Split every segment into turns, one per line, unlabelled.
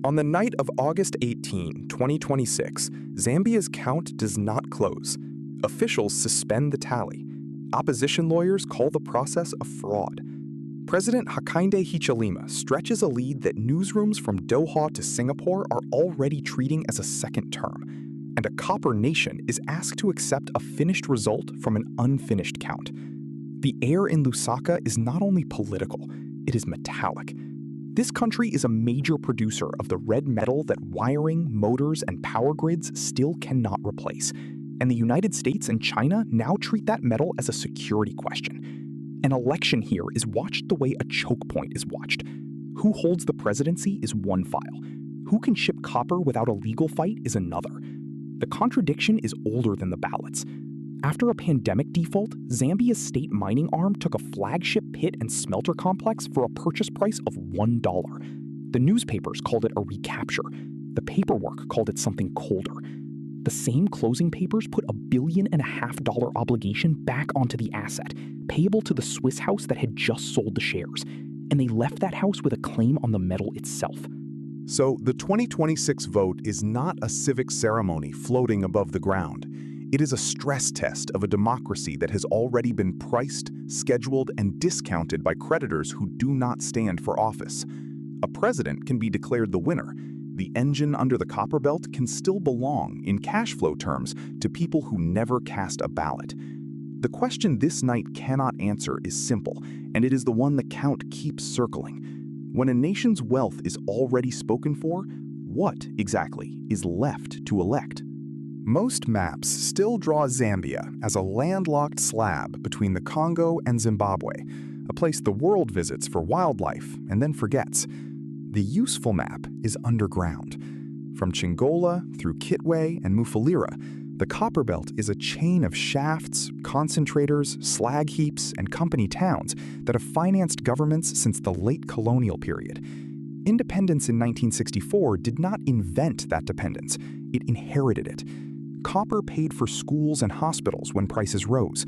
On the night of August 18, 2026, Zambia's count does not close. Officials suspend the tally. Opposition lawyers call the process a fraud. President Hakainde Hichilema stretches a lead that newsrooms from Doha to Singapore are already treating as a second term. And a copper nation is asked to accept a finished result from an unfinished count. The air in Lusaka is not only political, it is metallic. This country is a major producer of the red metal that wiring, motors, and power grids still cannot replace. And the United States and China now treat that metal as a security question. An election here is watched the way a choke point is watched. Who holds the presidency is one file. Who can ship copper without a legal fight is another. The contradiction is older than the ballots. After a pandemic default, Zambia's state mining arm took a flagship pit and smelter complex for a purchase price of $1. The newspapers called it a recapture. The paperwork called it something colder. The same closing papers put $1.5 billion obligation back onto the asset, payable to the Swiss house that had just sold the shares. And they left that house with a claim on the metal itself.
So the 2026 vote is not a civic ceremony floating above the ground. It is a stress test of a democracy that has already been priced, scheduled, and discounted by creditors who do not stand for office. A president can be declared the winner. The engine under the Copperbelt can still belong, in cash flow terms, to people who never cast a ballot. The question this night cannot answer is simple, and it is the one the count keeps circling. When a nation's wealth is already spoken for, what exactly is left to elect? Most maps still draw Zambia as a landlocked slab between the Congo and Zimbabwe, a place the world visits for wildlife and then forgets. The useful map is underground. From Chingola through Kitwe and Mufulira, the Copperbelt is a chain of shafts, concentrators, slag heaps, and company towns that have financed governments since the late colonial period. Independence in 1964 did not invent that dependence, it inherited it. Copper paid for schools and hospitals when prices rose.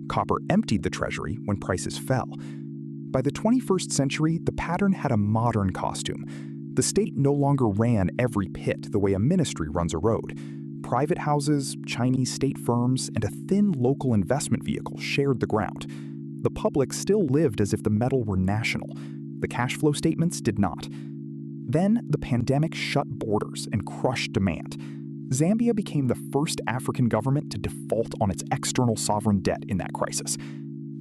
Copper emptied the treasury when prices fell. By the 21st century, the pattern had a modern costume. The state no longer ran every pit the way a ministry runs a road. Private houses, Chinese state firms, and a thin local investment vehicle shared the ground. The public still lived as if the metal were national. The cash flow statements did not. Then the pandemic shut borders and crushed demand. Zambia became the first African government to default on its external sovereign debt in that crisis.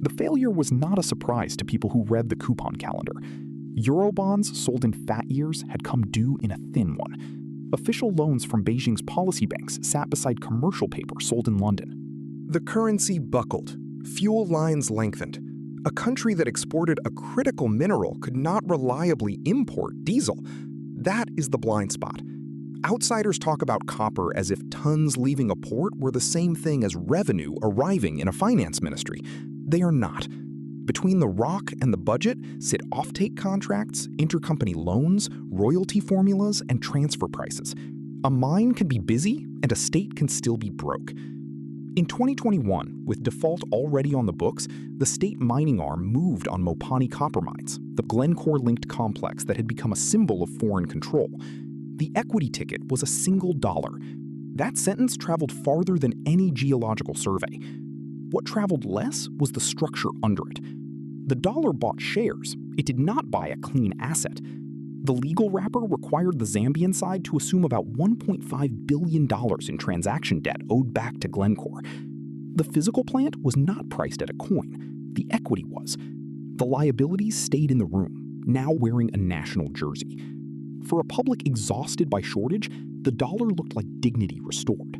The failure was not a surprise to people who read the coupon calendar. Eurobonds sold in fat years had come due in a thin one. Official loans from Beijing's policy banks sat beside commercial paper sold in London.
The currency buckled. Fuel lines lengthened. A country that exported a critical mineral could not reliably import diesel. That is the blind spot. Outsiders talk about copper as if tons leaving a port were the same thing as revenue arriving in a finance ministry. They are not. Between the rock and the budget sit offtake contracts, intercompany loans, royalty formulas, and transfer prices. A mine can be busy, and a state can still be broke. In 2021, with default already on the books, the state mining arm moved on Mopani Copper Mines, the Glencore-linked complex that had become a symbol of foreign control. The equity ticket was $1. That sentence traveled farther than any geological survey. What traveled less was the structure under it. The dollar bought shares. It did not buy a clean asset. The legal wrapper required the Zambian side to assume about $1.5 billion in transaction debt owed back to Glencore. The physical plant was not priced at a coin. The equity was. The liabilities stayed in the room, now wearing a national jersey. For a public exhausted by shortage, the dollar looked like dignity restored.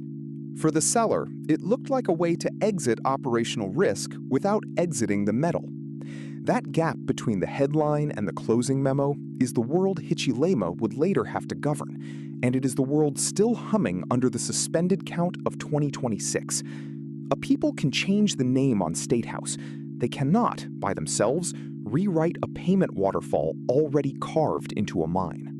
For the seller, it looked like a way to exit operational risk without exiting the metal. That gap between the headline and the closing memo is the world Hichilema would later have to govern, and it is the world still humming under the suspended count of 2026. A people can change the name on State House. They cannot, by themselves, rewrite a payment waterfall already carved into a mine.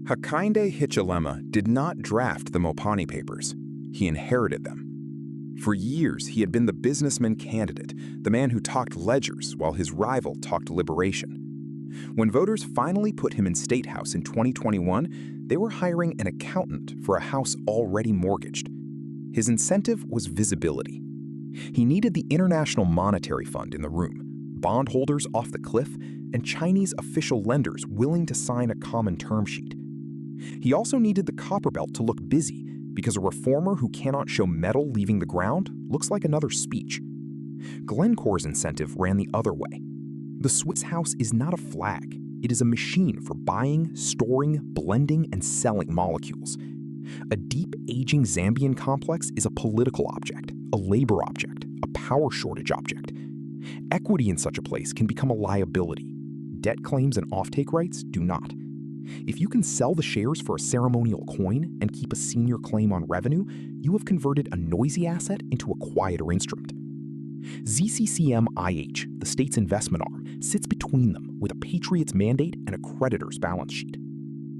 Hakainde Hichilema did not draft the Mopani papers. He inherited them. For years, he had been the businessman candidate, the man who talked ledgers while his rival talked liberation. When voters finally put him in State House in 2021,
They were hiring an accountant for a house already mortgaged. His incentive was visibility. He needed the International Monetary Fund in the room, bondholders off the cliff, and Chinese official lenders willing to sign a common term sheet. He also needed the Copperbelt to look busy, because a reformer who cannot show metal leaving the ground looks like another speech. Glencore's incentive ran the other way. The Swiss house is not a flag. It is a machine for buying, storing, blending, and selling molecules. A deep, aging Zambian complex is a political object, a labor object, a power shortage object. Equity in such a place can become a liability. Debt claims and offtake rights do not. If you can sell the shares for a ceremonial coin and keep a senior claim on revenue, you have converted a noisy asset into a quieter instrument. ZCCM-IH, the state's investment arm, sits between them with a patriot's mandate and a creditor's balance sheet.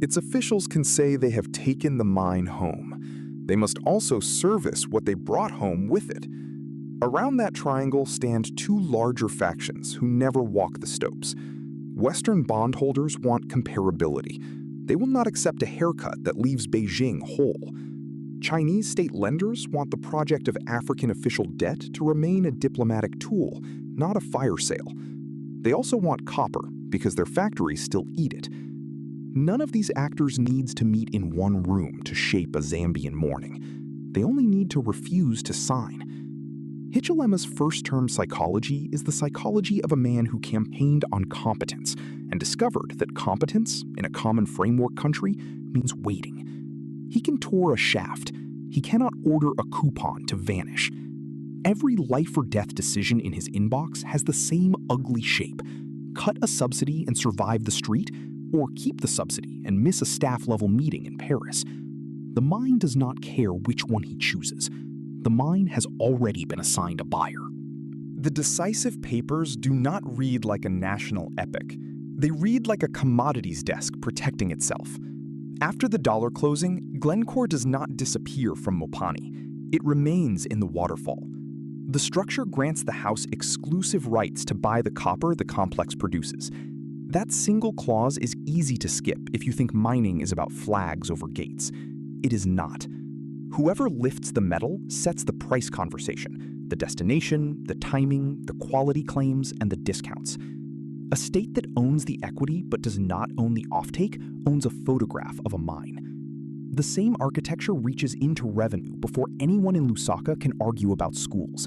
Its officials can say they have taken the mine home. They must also service what they brought home with it. Around that triangle stand two larger factions who never walk the stopes. Western bondholders want comparability. They will not accept a haircut that leaves Beijing whole. Chinese state lenders want the project of African official debt to remain a diplomatic tool, not a fire sale. They also want copper because their factories still eat it. None of these actors needs to meet in one room to shape a Zambian morning. They only need to refuse to sign. Hichilema's first-term psychology is the psychology of a man who campaigned on competence and discovered that competence in a common framework country means waiting. He can tour a shaft. He cannot order a coupon to vanish. Every life-or-death decision in his inbox has the same ugly shape. Cut a subsidy and survive the street, or keep the subsidy and miss a staff-level meeting in Paris. The mine does not care which one he chooses. The mine has already been assigned a buyer.
The decisive papers do not read like a national epic. They read like a commodities desk protecting itself. After the dollar closing, Glencore does not disappear from Mopani. It remains in the Waterfall. The structure grants the house exclusive rights to buy the copper the complex produces. That single clause is easy to skip if you think mining is about flags over gates. It is not. Whoever lifts the metal sets the price conversation, the destination, the timing, the quality claims, and the discounts. A state that owns the equity but does not own the offtake owns a photograph of a mine. The same architecture reaches into revenue before anyone in Lusaka can argue about schools.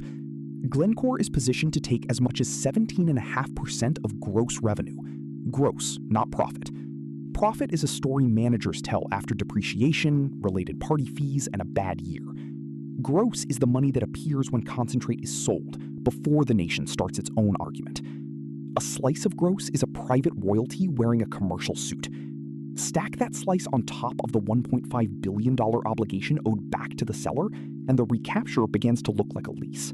Glencore is positioned to take as much as 17.5% of gross revenue. Gross, not profit. Profit is a story managers tell after depreciation, related party fees, and a bad year. Gross is the money that appears when concentrate is sold, before the nation starts its own argument. A slice of gross is a private royalty wearing a commercial suit. Stack that slice on top of the $1.5 billion obligation owed back to the seller, and the recapture begins to look like a lease.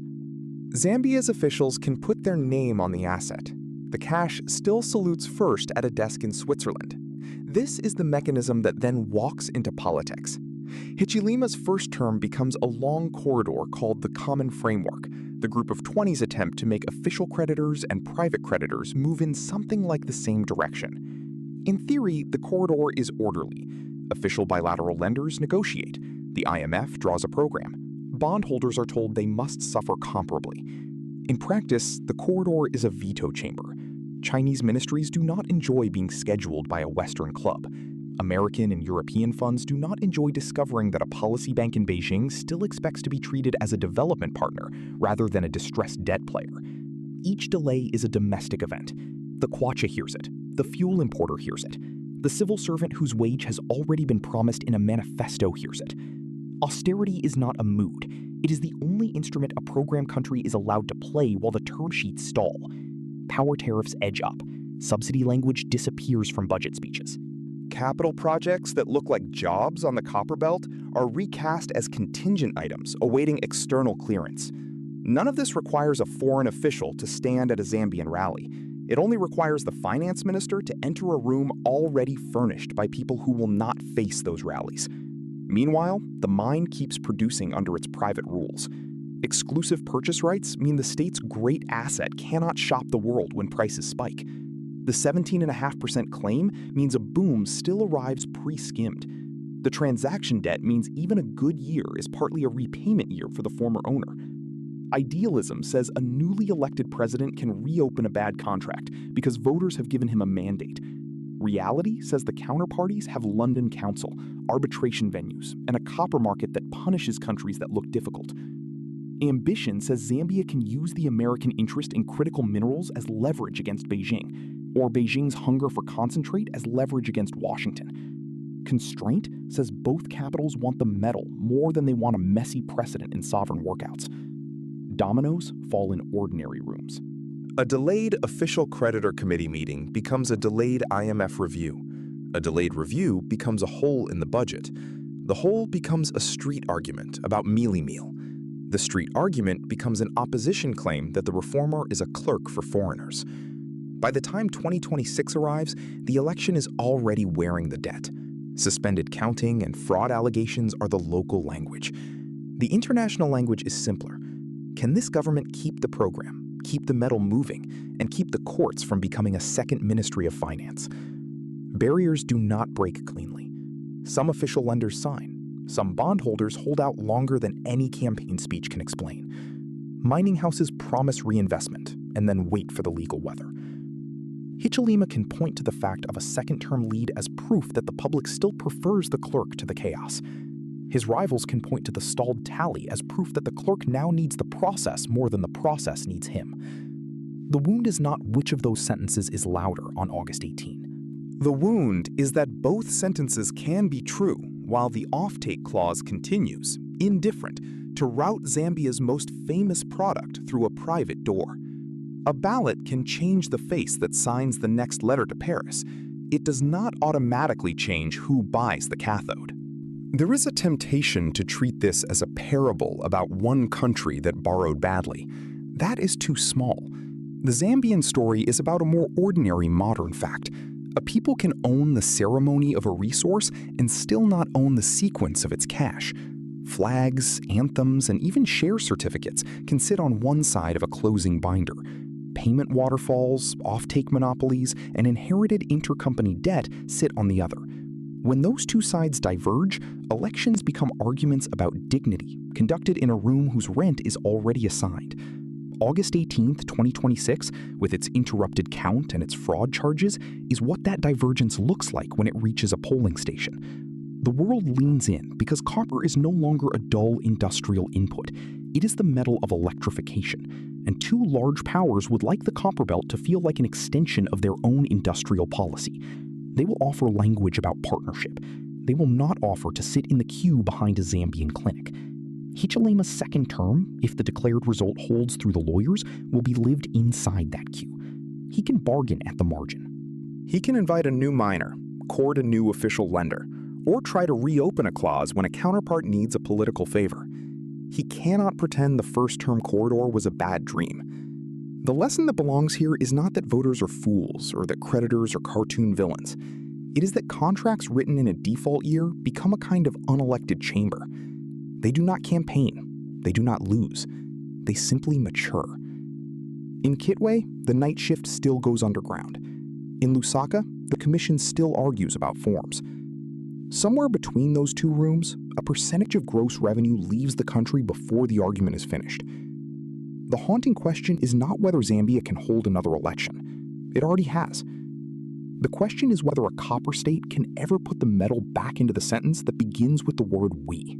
Zambia's officials can put their name on the asset. The cash still salutes first at a desk in Switzerland. This is the mechanism that then walks into politics. Hichilema's first term becomes a long corridor called the Common Framework, the group of 20's attempt to make official creditors and private creditors move in something like the same direction. In theory, the corridor is orderly. Official bilateral lenders negotiate. The IMF draws a program. Bondholders are told they must suffer comparably. In practice, the corridor is a veto chamber. Chinese ministries do not enjoy being scheduled by a Western club. American and European funds do not enjoy discovering that a policy bank in Beijing still expects to be treated as a development partner rather than a distressed debt player. Each delay is a domestic event. The Kwacha hears it. The fuel importer hears it. The civil servant whose wage has already been promised in a manifesto hears it. Austerity is not a mood. It is the only instrument a program country is allowed to play while the term sheets stall. Power tariffs edge up. Subsidy language disappears from budget speeches. Capital projects that look like jobs on the Copperbelt are recast as contingent items awaiting external clearance. None of this requires a foreign official to stand at a Zambian rally. It only requires the finance minister to enter a room already furnished by people who will not face those rallies. Meanwhile, the mine keeps producing under its private rules. Exclusive purchase rights mean the state's great asset cannot shop the world when prices spike. The 17.5% claim means a boom still arrives pre-skimmed. The transaction debt means even a good year is partly a repayment year for the former owner. Idealism says a newly elected president can reopen a bad contract because voters have given him a mandate. Reality says the counterparties have London Council, arbitration venues, and a copper market that punishes countries that look difficult. Ambition says Zambia can use the American interest in critical minerals as leverage against Beijing, or Beijing's hunger for concentrate as leverage against Washington. Constraint says both capitals want the metal more than they want a messy precedent in sovereign workouts. Dominoes fall in ordinary rooms.
A delayed official creditor committee meeting becomes a delayed IMF review. A delayed review becomes a hole in the budget. The hole becomes a street argument about mealie meal. The street argument becomes an opposition claim that the reformer is a clerk for foreigners. By the time 2026 arrives, the election is already wearing the debt. Suspended counting and fraud allegations are the local language. The international language is simpler. Can this government keep the program, keep the metal moving, and keep the courts from becoming a second Ministry of Finance? Barriers do not break cleanly. Some official lenders sign. Some bondholders hold out longer than any campaign speech can explain. Mining houses promise reinvestment and then wait for the legal weather. Hichilema can point to the fact of a second-term lead as proof that the public still prefers the clerk to the chaos. His rivals can point to the stalled tally as proof that the clerk now needs the process more than the process needs him. The wound is not which of those sentences is louder on August 18.
The wound is that both sentences can be true while the offtake clause continues, indifferent, to route Zambia's most famous product through a private door. A ballot can change the face that signs the next letter to Paris. It does not automatically change who buys the cathode. There is a temptation to treat this as a parable about one country that borrowed badly. That is too small. The Zambian story is about a more ordinary modern fact. A people can own the ceremony of a resource and still not own the sequence of its cash. Flags, anthems, and even share certificates can sit on one side of a closing binder. Payment waterfalls, offtake monopolies, and inherited intercompany debt sit on the other. When those two sides diverge, elections become arguments about dignity, conducted in a room whose rent is already assigned. August 18, 2026, with its interrupted count and its fraud charges, is what that divergence looks like when it reaches a polling station. The world leans in because copper is no longer a dull industrial input. It is the metal of electrification, and two large powers would like the Copperbelt to feel like an extension of their own industrial policy. They will offer language about partnership. They will not offer to sit in the queue behind a Zambian clinic. Hichilema's second term, if the declared result holds through the lawyers, will be lived inside that queue. He can bargain at the margin.
He can invite a new miner, court a new official lender, or try to reopen a clause when a counterpart needs a political favor. He cannot pretend the first-term corridor was a bad dream. The lesson that belongs here is not that voters are fools or that creditors are cartoon villains. It is that contracts written in a default year become a kind of unelected chamber. They do not campaign. They do not lose. They simply mature. In Kitwe, the night shift still goes underground. In Lusaka, the commission still argues about forms. Somewhere between those two rooms, a percentage of gross revenue leaves the country before the argument is finished. The haunting question is not whether Zambia can hold another election. It already has. The question is whether a copper state can ever put the metal back into the sentence that begins with the word "we."